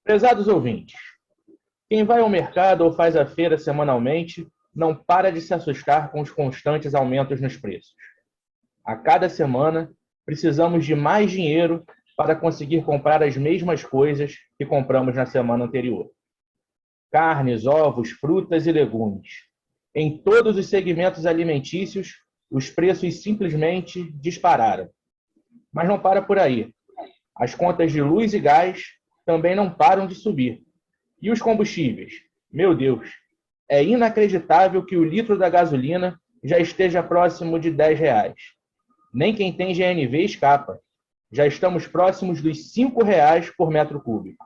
Prezados ouvintes, quem vai ao mercado ou faz a feira semanalmente não para de se assustar com os constantes aumentos nos preços. A cada semana, precisamos de mais dinheiro para conseguir comprar as mesmas coisas que compramos na semana anterior. Carnes, ovos, frutas e legumes. Em todos os segmentos alimentícios, os preços simplesmente dispararam. Mas não para por aí. As contas de luz e gás também não param de subir. E os combustíveis? Meu Deus, é inacreditável que o litro da gasolina já esteja próximo de R$ 10. Nem quem tem GNV escapa. Já estamos próximos dos R$ 5 por metro cúbico.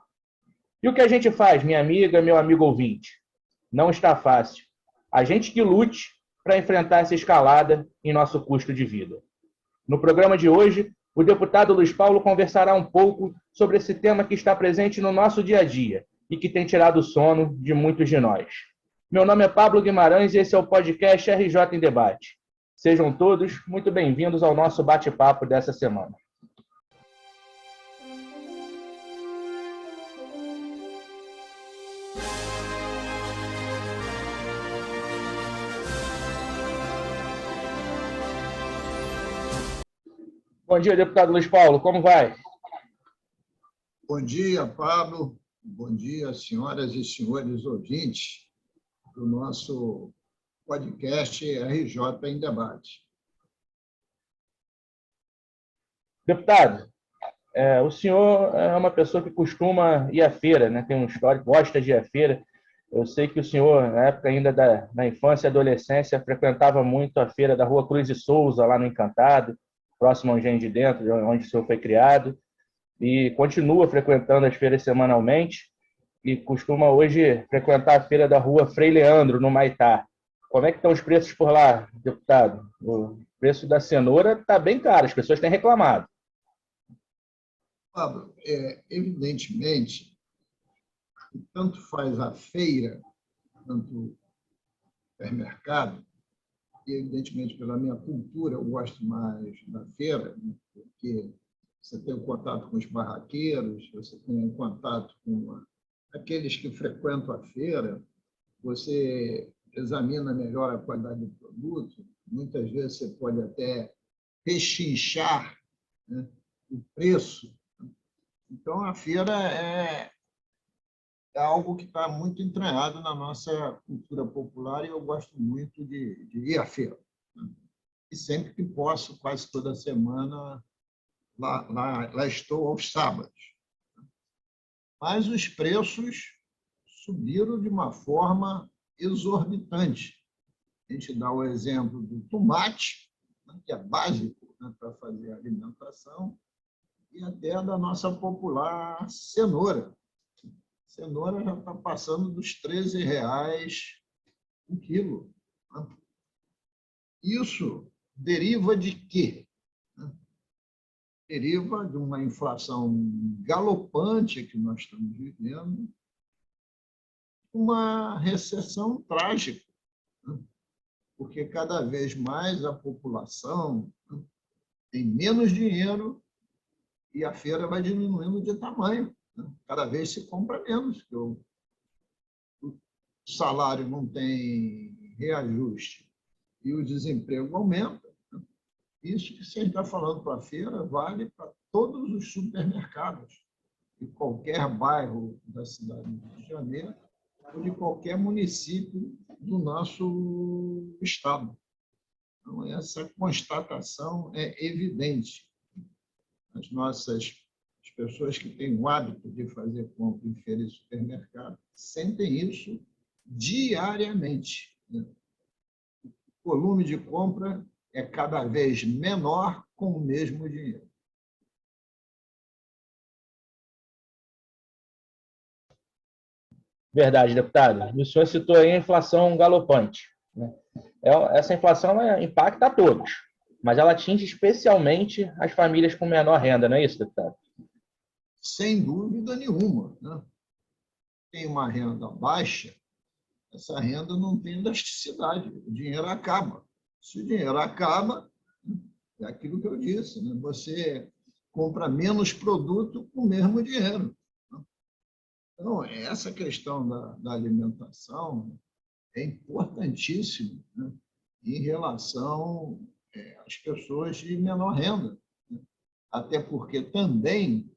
E o que a gente faz, minha amiga, meu amigo ouvinte? Não está fácil. A gente que lute para enfrentar essa escalada em nosso custo de vida. No programa de hoje, o deputado Luiz Paulo conversará um pouco sobre esse tema que está presente no nosso dia a dia e que tem tirado o sono de muitos de nós. Meu nome é Pablo Guimarães e esse é o podcast RJ em Debate. Sejam todos muito bem-vindos ao nosso bate-papo dessa semana. Bom dia, deputado Luiz Paulo, como vai? Bom dia, Pablo. Bom dia, senhoras e senhores ouvintes do nosso podcast RJ em Debate. Deputado, o senhor é uma pessoa que costuma ir à feira, né? Tem um histórico, gosta de ir à feira. Eu sei que o senhor, na época ainda da infância e adolescência, frequentava muito a feira da Rua Cruz de Souza, lá no Encantado, próximo ao Engenho de Dentro, onde o senhor foi criado, e continua frequentando as feiras semanalmente, e costuma hoje frequentar a feira da Rua Frei Leandro, no Maitá. Como é que estão os preços por lá, deputado? O preço da cenoura está bem caro, as pessoas têm reclamado. Pablo, evidentemente, tanto faz a feira quanto o supermercado, e evidentemente pela minha cultura eu gosto mais da feira, né? Porque você tem o contato com os barraqueiros, você tem o contato com aqueles que frequentam a feira, você examina melhor a qualidade do produto, muitas vezes você pode até pechinchar, né, o preço. Então, a feira é algo que está muito entranhado na nossa cultura popular e eu gosto muito de ir à feira. E sempre que posso, quase toda semana, lá estou aos sábados. Mas os preços subiram de uma forma exorbitante. A gente dá o exemplo do tomate, né, que é básico, né, para fazer a alimentação, e até da nossa popular cenoura. Cenoura já está passando dos R$ 13 um quilo. Isso deriva de quê? Deriva de uma inflação galopante que nós estamos vivendo, uma recessão trágica, porque cada vez mais a população tem menos dinheiro e a feira vai diminuindo de tamanho. Cada vez se compra menos, porque o salário não tem reajuste e o desemprego aumenta. Isso que você está falando para a feira vale para todos os supermercados de qualquer bairro da cidade do Rio de Janeiro ou de qualquer município do nosso estado. Então, essa constatação é evidente. As pessoas que têm o hábito de fazer compra em feira e supermercado sentem isso diariamente. O volume de compra é cada vez menor com o mesmo dinheiro. Verdade, deputado. O senhor citou aí a inflação galopante, né? Essa inflação impacta a todos, mas ela atinge especialmente as famílias com menor renda, não é isso, deputado? Sem dúvida nenhuma, né? Tem uma renda baixa, essa renda não tem elasticidade, o dinheiro acaba. Se o dinheiro acaba, é aquilo que eu disse, né? Você compra menos produto com o mesmo dinheiro. Então, essa questão da alimentação é importantíssima, né, em relação às pessoas de menor renda, né? Até porque também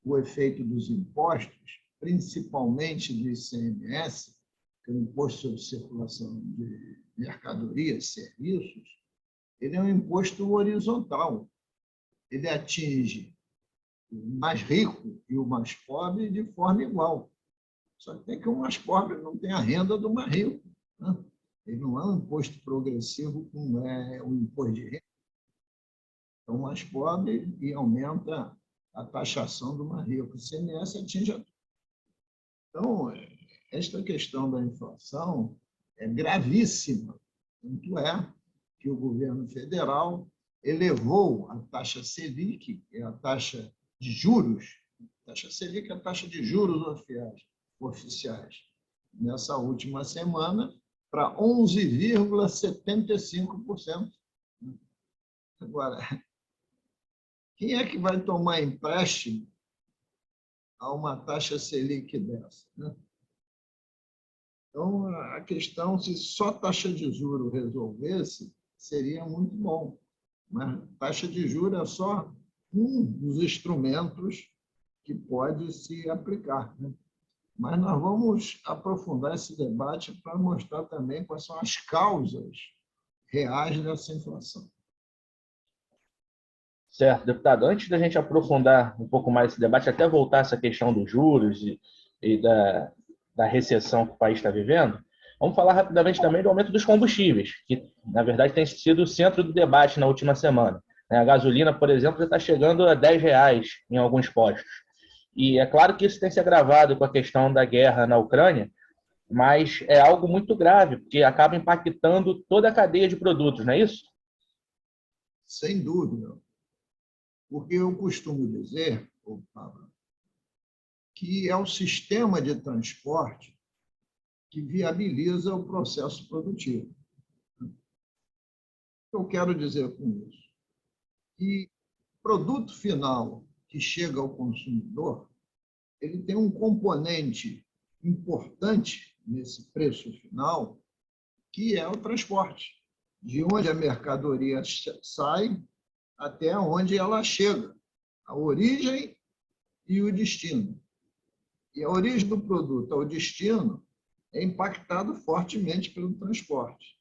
o efeito dos impostos, principalmente do ICMS, que é o Imposto sobre Circulação de Mercadorias e Serviços, ele é um imposto horizontal. Ele atinge o mais rico e o mais pobre de forma igual. Só que tem que o mais pobre não tem a renda do mais rico, né? Ele não é um imposto progressivo como é o imposto de renda. É o mais pobre e aumenta a taxação do mais rico. O ICMS atinge a... Então, esta questão da inflação é gravíssima. Tanto é que o governo federal elevou a taxa Selic, que é a taxa de juros, a taxa Selic é a taxa de juros oficiais, nessa última semana, para 11,75%. Agora, quem é que vai tomar empréstimo a uma taxa Selic dessa, né? Então, a questão, se só taxa de juros resolvesse, seria muito bom. Mas taxa de juros é só um dos instrumentos que pode se aplicar, né? Mas nós vamos aprofundar esse debate para mostrar também quais são as causas reais dessa inflação. Certo, deputado. Antes da gente aprofundar um pouco mais esse debate, até voltar a essa questão dos juros e da recessão que o país está vivendo, vamos falar rapidamente também do aumento dos combustíveis, que, na verdade, tem sido o centro do debate na última semana. A gasolina, por exemplo, já está chegando a R$ 10 em alguns postos. E é claro que isso tem se agravado com a questão da guerra na Ucrânia, mas é algo muito grave, porque acaba impactando toda a cadeia de produtos, não é isso? Sem dúvida. Porque eu costumo dizer, Pablo, que é o sistema de transporte que viabiliza o processo produtivo. O que eu quero dizer com isso? Que o produto final que chega ao consumidor, ele tem um componente importante nesse preço final, que é o transporte, de onde a mercadoria sai até onde ela chega, a origem e o destino. E a origem do produto ao destino é impactado fortemente pelo transporte.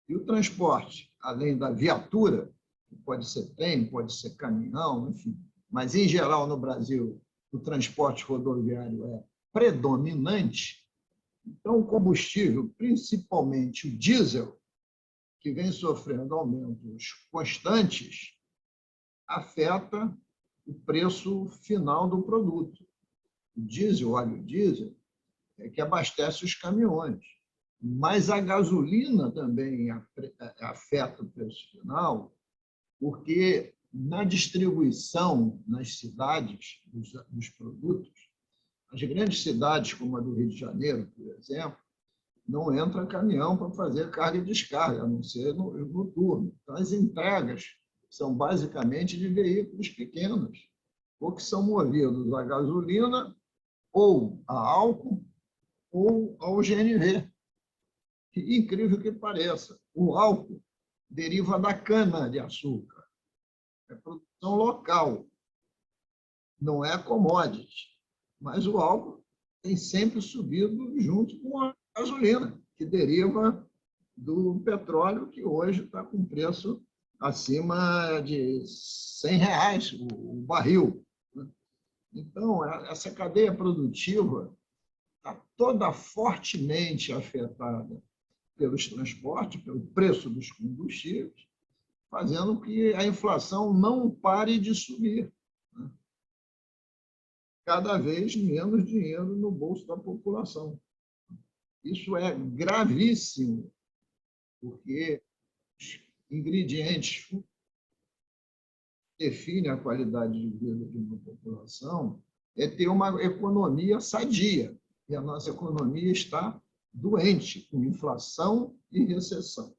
E o transporte, além da viatura, que pode ser trem, pode ser caminhão, enfim, mas, em geral, no Brasil, o transporte rodoviário é predominante. Então, o combustível, principalmente o diesel, que vem sofrendo aumentos constantes, afeta o preço final do produto. O diesel, o óleo diesel, é que abastece os caminhões. Mas a gasolina também afeta o preço final, porque na distribuição nas cidades dos produtos, as grandes cidades, como a do Rio de Janeiro, por exemplo, não entra caminhão para fazer carga e descarga, a não ser no turno. Então, as entregas são basicamente de veículos pequenos, ou que são movidos a gasolina, ou a álcool, ou ao GNV. Que, incrível que pareça, o álcool deriva da cana-de-açúcar. É produção local, não é commodity. Mas o álcool tem sempre subido junto com a gasolina, que deriva do petróleo, que hoje está com preço acima de R$ 100 o barril. Então, essa cadeia produtiva está toda fortemente afetada pelos transportes, pelo preço dos combustíveis, fazendo que a inflação não pare de subir. Cada vez menos dinheiro no bolso da população. Isso é gravíssimo, porque os ingredientes que definem a qualidade de vida de uma população é ter uma economia sadia. E a nossa economia está doente, com inflação e recessão.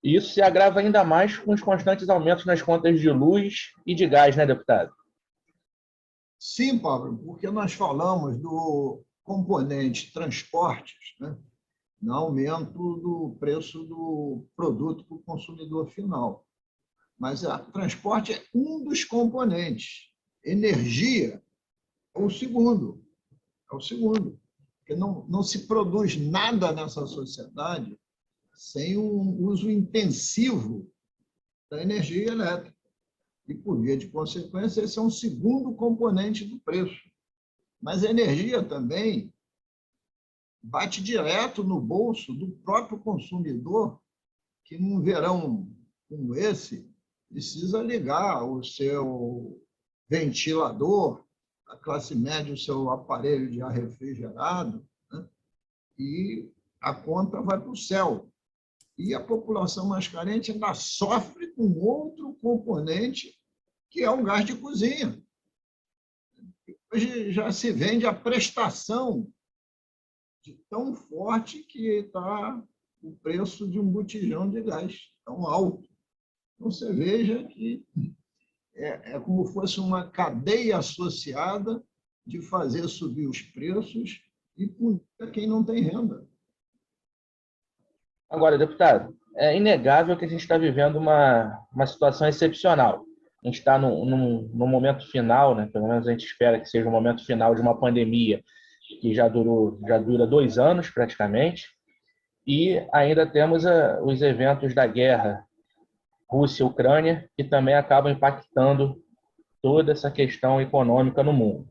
E isso se agrava ainda mais com os constantes aumentos nas contas de luz e de gás, né, deputado? Sim, Pablo, porque nós falamos do componente transportes, né, no aumento do preço do produto para o consumidor final. Mas o transporte é um dos componentes. Energia é o segundo. É o segundo. Porque não se produz nada nessa sociedade sem um uso intensivo da energia elétrica. E, por via de consequência, esse é um segundo componente do preço. Mas a energia também bate direto no bolso do próprio consumidor, que num verão como esse, precisa ligar o seu ventilador, a classe média, o seu aparelho de ar refrigerado, né? E a conta vai para o céu. E a população mais carente ainda sofre com outro componente, que é o gás de cozinha. Hoje já se vende a prestação de tão forte que está o preço de um botijão de gás, tão alto. Então, você veja que é como se fosse uma cadeia associada de fazer subir os preços e punir quem não tem renda. Agora, deputado, é inegável que a gente está vivendo uma situação excepcional. A gente está no momento final, né? Pelo menos a gente espera que seja o momento final de uma pandemia que já dura 2 anos praticamente, e ainda temos os eventos da guerra Rússia e Ucrânia, que também acabam impactando toda essa questão econômica no mundo.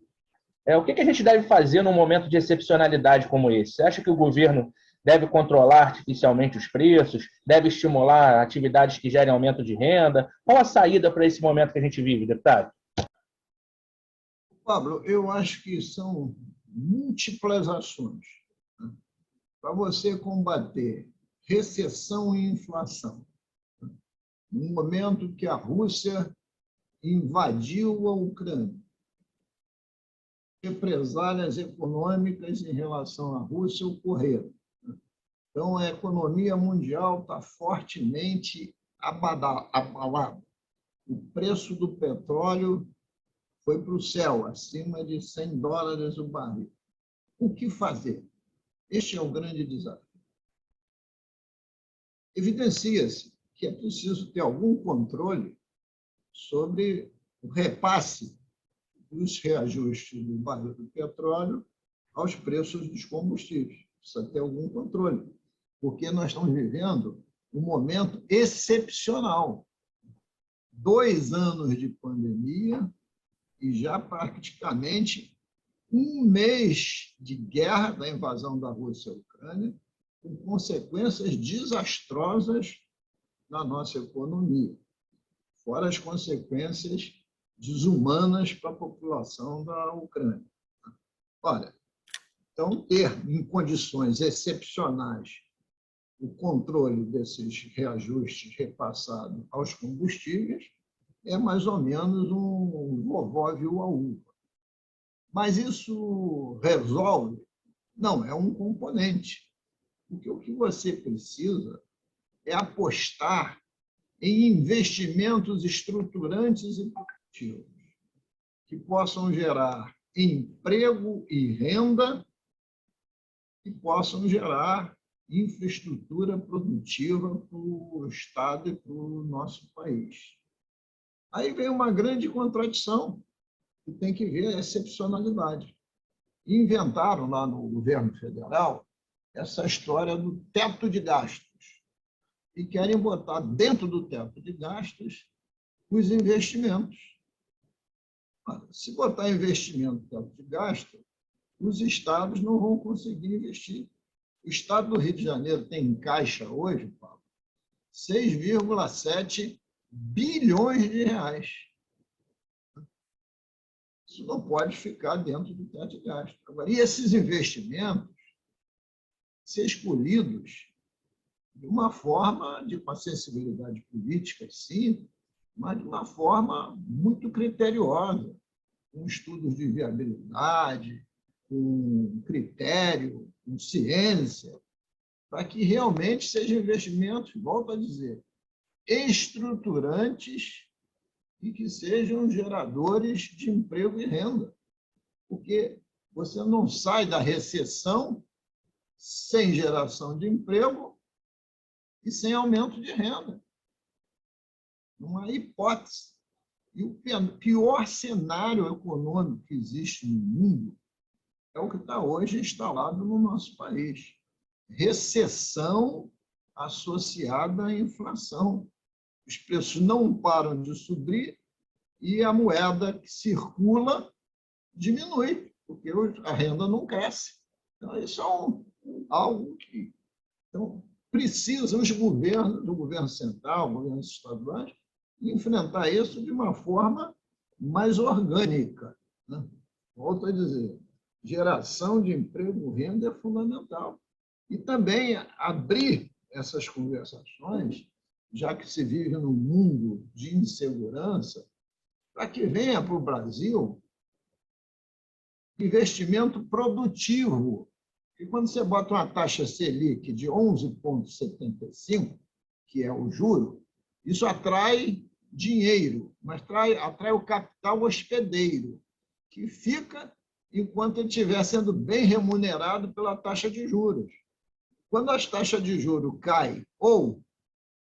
O que a gente deve fazer num momento de excepcionalidade como esse? Você acha que o governo deve controlar artificialmente os preços, deve estimular atividades que gerem aumento de renda? Qual a saída para esse momento que a gente vive, deputado? Pablo, eu acho que são múltiplas ações, né, para você combater recessão e inflação. No momento que a Rússia invadiu a Ucrânia, represálias econômicas em relação à Rússia ocorreram. Então, a economia mundial está fortemente abalada. O preço do petróleo foi para o céu, acima de $100 o barril. O que fazer? Este é o grande desafio. Evidencia-se que é preciso ter algum controle sobre o repasse dos reajustes do barril do petróleo aos preços dos combustíveis. Precisa ter algum controle, porque nós estamos vivendo um momento excepcional. 2 anos de pandemia e já praticamente 1 mês de guerra da invasão da Rússia à Ucrânia, com consequências desastrosas na nossa economia, fora as consequências desumanas para a população da Ucrânia. Olha, então, ter em condições excepcionais o controle desses reajustes repassados aos combustíveis é mais ou menos um vovó viu a uva. Mas isso resolve? Não, é um componente. Porque o que você precisa é apostar em investimentos estruturantes e produtivos que possam gerar emprego e renda e possam gerar infraestrutura produtiva para o Estado e para o nosso país. Aí vem uma grande contradição, que tem que ver a excepcionalidade. Inventaram lá no governo federal essa história do teto de gastos e querem botar dentro do teto de gastos os investimentos. Se botar investimento no teto de gasto, os estados não vão conseguir investir. O estado do Rio de Janeiro tem em caixa hoje, Paulo, 6,7 bilhões de reais. Isso não pode ficar dentro do teto de gasto. Agora, e esses investimentos ser escolhidos de uma forma, de uma sensibilidade política, sim, mas de uma forma muito criteriosa, com estudos de viabilidade, com critério, com ciência, para que realmente sejam investimentos, volto a dizer, estruturantes e que sejam geradores de emprego e renda. porque você não sai da recessão sem geração de emprego e sem aumento de renda. Não há hipótese. E o pior cenário econômico que existe no mundo é o que está hoje instalado no nosso país. Recessão associada à inflação. Os preços não param de subir e a moeda que circula diminui, porque a renda não cresce. Então, isso é algo que... Então, precisam os governos, do governo central, governos estaduais, enfrentar isso de uma forma mais orgânica, né? Volto a dizer, geração de emprego e renda é fundamental. E também abrir essas conversações, já que se vive num mundo de insegurança, para que venha para o Brasil investimento produtivo. E quando você bota uma taxa Selic de 11,75, que é o juro, isso atrai dinheiro, mas atrai o capital hospedeiro, que fica enquanto ele estiver sendo bem remunerado pela taxa de juros. Quando as taxas de juros caem, ou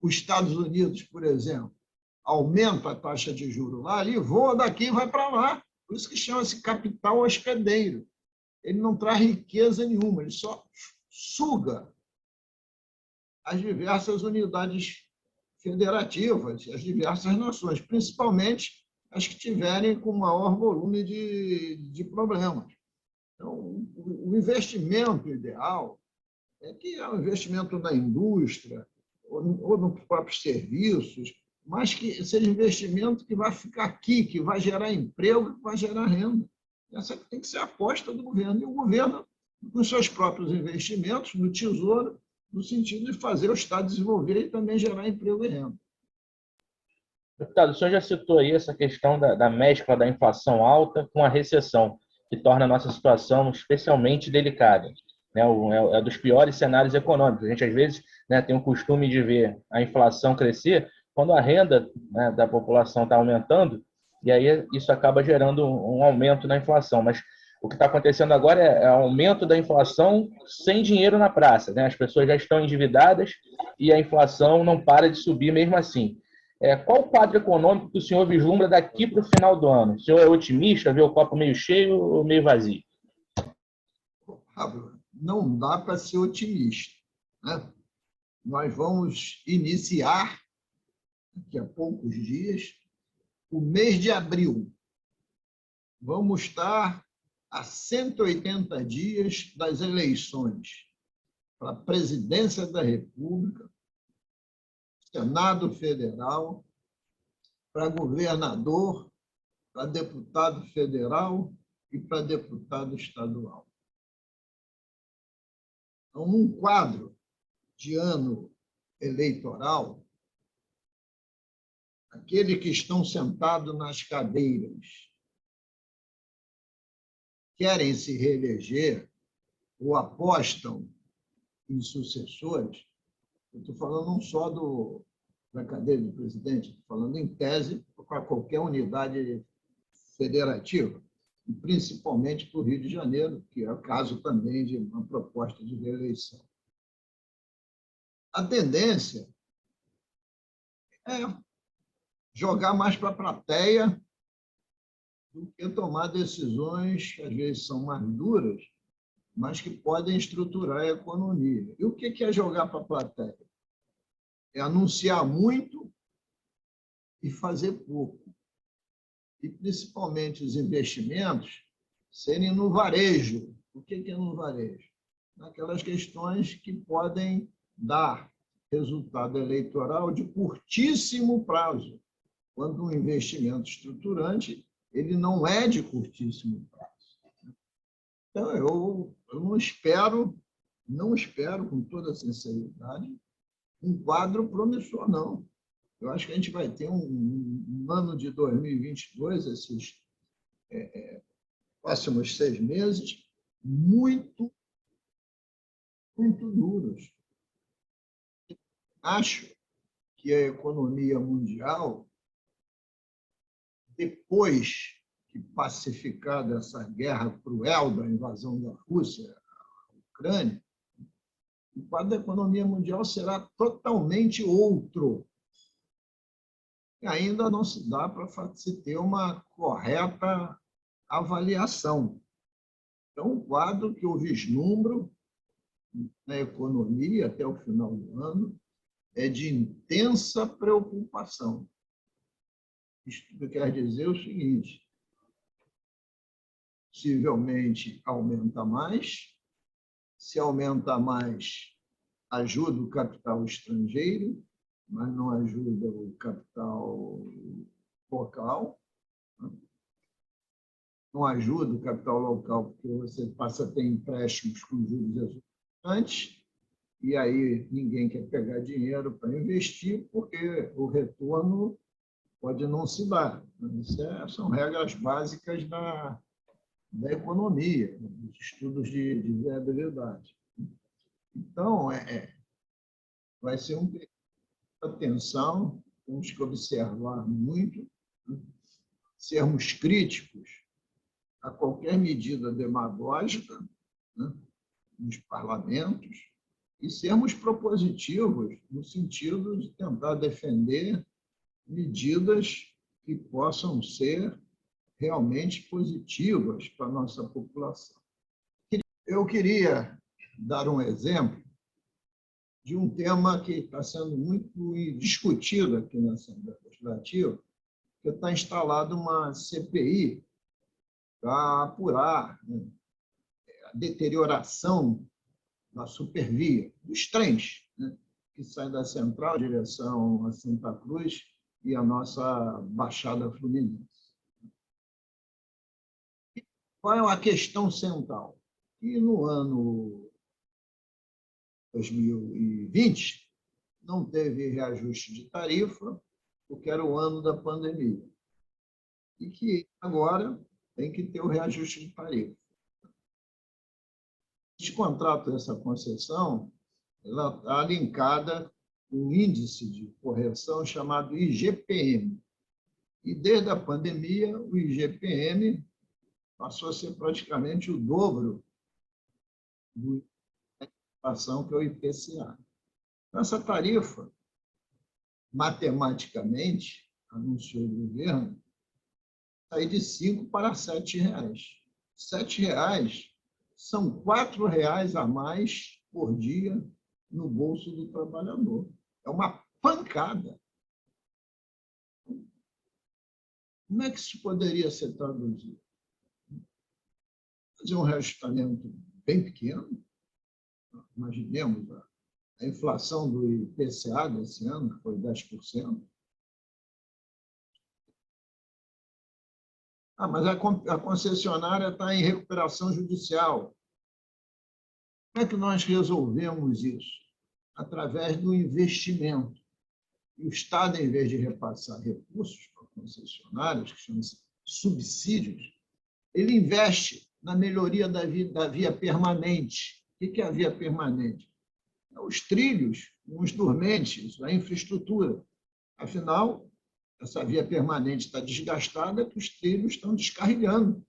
os Estados Unidos, por exemplo, aumenta a taxa de juros lá, ele voa daqui e vai para lá. Por isso que chama-se capital hospedeiro. Ele não traz riqueza nenhuma, ele só suga as diversas unidades federativas, as diversas nações, principalmente as que tiverem com maior volume de problemas. Então, o investimento ideal é que é um investimento na indústria ou nos próprios serviços, mas que seja investimento que vai ficar aqui, que vai gerar emprego, que vai gerar renda. Essa tem que ser a aposta do governo. E o governo, com seus próprios investimentos, no Tesouro, no sentido de fazer o Estado desenvolver e também gerar emprego e renda. Deputado, o senhor já citou aí essa questão da mescla da inflação alta com a recessão, que torna a nossa situação especialmente delicada. Né? É dos piores cenários econômicos. A gente, às vezes, né, tem o costume de ver a inflação crescer quando a renda, né, da população está aumentando, e aí isso acaba gerando um aumento na inflação. Mas o que está acontecendo agora é aumento da inflação sem dinheiro na praça. Né? As pessoas já estão endividadas e a inflação não para de subir mesmo assim. Qual o quadro econômico que o senhor vislumbra daqui para o final do ano? O senhor é otimista, vê o copo meio cheio ou meio vazio? Pablo, não dá para ser otimista, né? Nós vamos iniciar, daqui a poucos dias, o mês de abril. Vamos estar a 180 dias das eleições para a presidência da República, Senado Federal, para governador, para deputado federal e para deputado estadual. Então, num quadro de ano eleitoral, aqueles que estão sentados nas cadeiras querem se reeleger ou apostam em sucessores, eu estou falando não só da cadeira do presidente, estou falando em tese para qualquer unidade federativa, e principalmente para o Rio de Janeiro, que é o caso também de uma proposta de reeleição. A tendência é jogar mais para a plateia do que tomar decisões que às vezes são mais duras, mas que podem estruturar a economia. E o que é jogar para a plateia? É anunciar muito e fazer pouco. E, principalmente, os investimentos serem no varejo. O que é no varejo? Naquelas questões que podem dar resultado eleitoral de curtíssimo prazo, quando um investimento estruturante ele não é de curtíssimo prazo. Então, eu não espero com toda sinceridade, um quadro promissor, não. Eu acho que a gente vai ter um ano de 2022, esses próximos 6 meses, muito, muito duros. Acho que a economia mundial, depois que pacificada essa guerra cruel da invasão da Rússia à Ucrânia, o quadro da economia mundial será totalmente outro. E ainda não se dá para se ter uma correta avaliação. Então, um quadro que eu vislumbro na economia até o final do ano é de intensa preocupação. Isto quer dizer o seguinte: possivelmente aumenta mais, se aumenta mais, ajuda o capital estrangeiro, mas não ajuda o capital local. Não ajuda o capital local, porque você passa a ter empréstimos com juros exorbitantes, e aí ninguém quer pegar dinheiro para investir, porque o retorno pode não se dar. Isso são regras básicas da economia, dos estudos de viabilidade. Então, vai ser um período de atenção, temos que observar muito, sermos críticos a qualquer medida demagógica, nos parlamentos, e sermos propositivos no sentido de tentar defender medidas que possam ser realmente positivas para a nossa população. Eu queria dar um exemplo de um tema que está sendo muito discutido aqui na Assembleia Legislativa, que está instalada uma CPI para apurar a deterioração da supervia, dos trens, que saem da Central em direção a Santa Cruz e a nossa Baixada Fluminense. Qual é a questão central? Que no ano 2020 não teve reajuste de tarifa, porque era o ano da pandemia. E que agora tem que ter o reajuste de tarifa. Esse contrato, essa concessão, ela está linkada com um índice de correção chamado IGPM. E desde a pandemia, o IGPM passou a ser praticamente o dobro da inflação, que é o IPCA. Essa tarifa, matematicamente, anunciou o governo, sair de R$ 5 para R$ 7. R$ 7 são R$ 4 a mais por dia no bolso do trabalhador. É uma pancada. Como é que isso poderia ser traduzido? Fazer um reajustamento bem pequeno. Imaginemos a inflação do IPCA desse ano foi 10%. Mas a concessionária está em recuperação judicial. Como é que nós resolvemos isso? Através do investimento. E o Estado, em vez de repassar recursos para concessionários, que chamam-se subsídios, ele investe na melhoria da via permanente. O que é a via permanente? Os trilhos, os dormentes, a infraestrutura. Afinal, essa via permanente está desgastada, que os trilhos estão descarregando.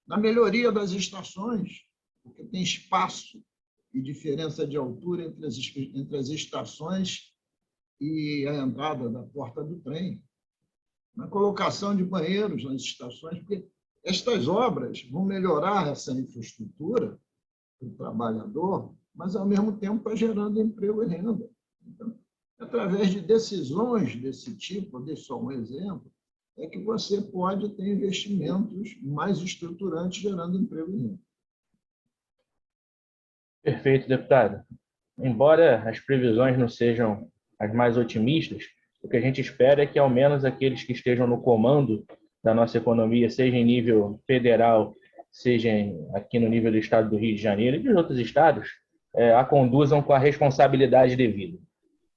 Na melhoria das estações, porque tem espaço e diferença de altura entre as estações e a entrada da porta do trem. Na colocação de banheiros nas estações, porque estas obras vão melhorar essa infraestrutura do trabalhador, mas, ao mesmo tempo, está gerando emprego e renda. Então, através de decisões desse tipo, desse só um exemplo, é que você pode ter investimentos mais estruturantes gerando emprego e renda. Perfeito, deputado. Embora as previsões não sejam as mais otimistas, o que a gente espera é que, ao menos, aqueles que estejam no comando da nossa economia, seja em nível federal, seja aqui no nível do estado do Rio de Janeiro e de outros estados, a conduzam com a responsabilidade devida.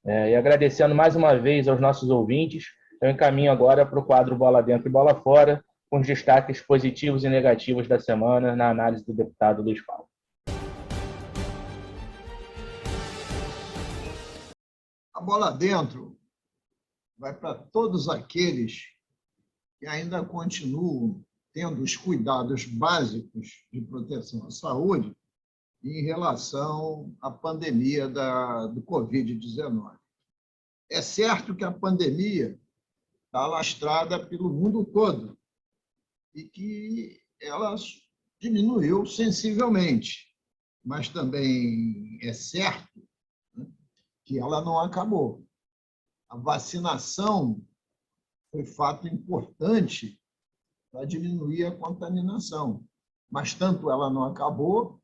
E agradecendo mais uma vez aos nossos ouvintes, eu encaminho agora para o quadro Bola Dentro e Bola Fora, com os destaques positivos e negativos da semana na análise do deputado Luiz Paulo. A bola dentro vai para todos aqueles que ainda continuam tendo os cuidados básicos de proteção à saúde em relação à pandemia do Covid-19. É certo que a pandemia está alastrada pelo mundo todo e que ela diminuiu sensivelmente, mas também é certo, né, que ela não acabou. A vacinação foi fato importante para diminuir a contaminação, mas tanto ela não acabou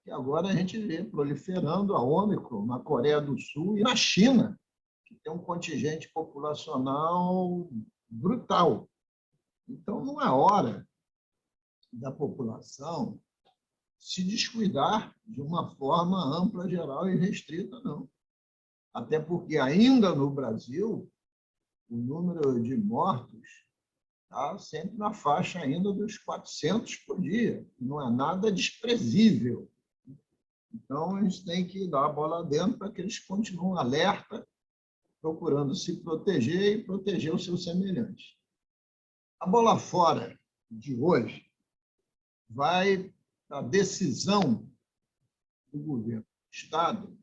que agora a gente vê proliferando a Ômicron na Coreia do Sul e na China, que tem um contingente populacional brutal. Então, não é hora da população se descuidar de uma forma ampla, geral e restrita, não. Até porque, ainda no Brasil, o número de mortos está sempre na faixa ainda dos 400 por dia. Não é nada desprezível. Então, a gente tem que dar a bola dentro para que eles continuem alerta, procurando se proteger e proteger os seus semelhantes. A bola fora de hoje vai a decisão do governo do Estado,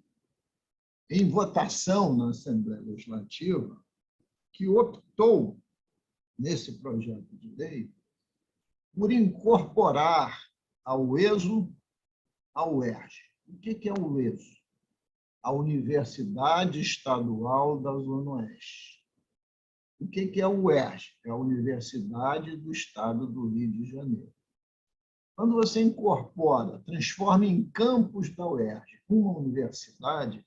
em votação na Assembleia Legislativa, que optou, nesse projeto de lei, por incorporar ao ESO a UERJ. O que é o ESO? A Universidade Estadual da Zona Oeste. O que é o UERJ? É a Universidade do Estado do Rio de Janeiro. Quando você incorpora, transforma em campus da UERJ uma universidade,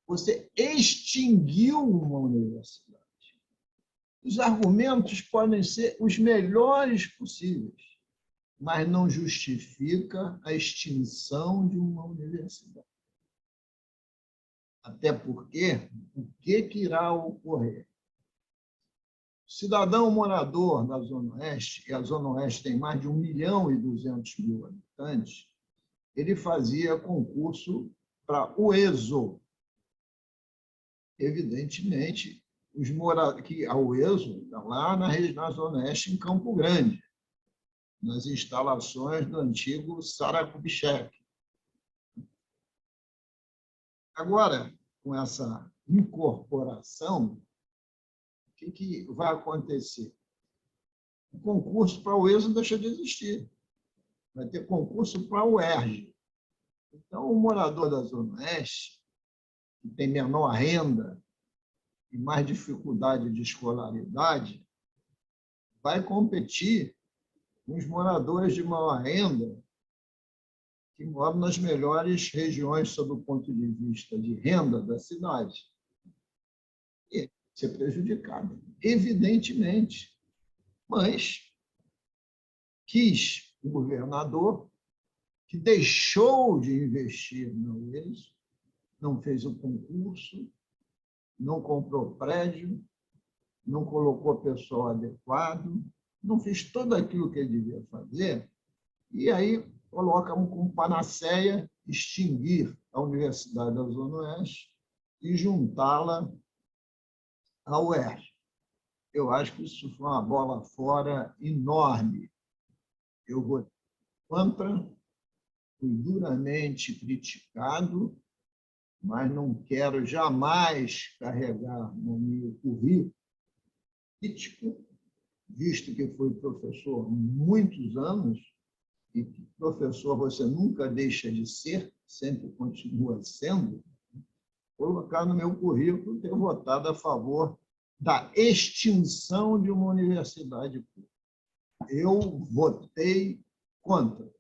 você extinguiu uma universidade. Os argumentos podem ser os melhores possíveis, mas não justifica a extinção de uma universidade. Até porque, o que irá ocorrer? O cidadão morador da Zona Oeste, e a Zona Oeste tem mais de 1.200.000 habitantes, ele fazia concurso para o ESO. Evidentemente, que a UESO está lá na Zona Oeste, em Campo Grande, nas instalações do antigo Sara Kubitschek. Agora, com essa incorporação, o que vai acontecer? O concurso para o ESO deixa de existir. Vai ter concurso para o UERJ. Então, o morador da Zona Oeste, que tem menor renda e mais dificuldade de escolaridade, vai competir com os moradores de maior renda que moram nas melhores regiões sob o ponto de vista de renda da cidade. E ser prejudicado, evidentemente. Mas quis o governador, que deixou de investir na UESO, não fez o concurso, não comprou prédio, não colocou pessoal adequado, não fez tudo aquilo que ele devia fazer, e aí coloca como panaceia extinguir a Universidade da Zona Oeste e juntá-la à UERJ. Eu acho que isso foi uma bola fora enorme. Eu vou contra, fui duramente criticado, mas não quero jamais carregar no meu currículo crítico, visto que fui professor há muitos anos, e que professor você nunca deixa de ser, sempre continua sendo, colocar no meu currículo ter votado a favor da extinção de uma universidade pública. Eu votei contra.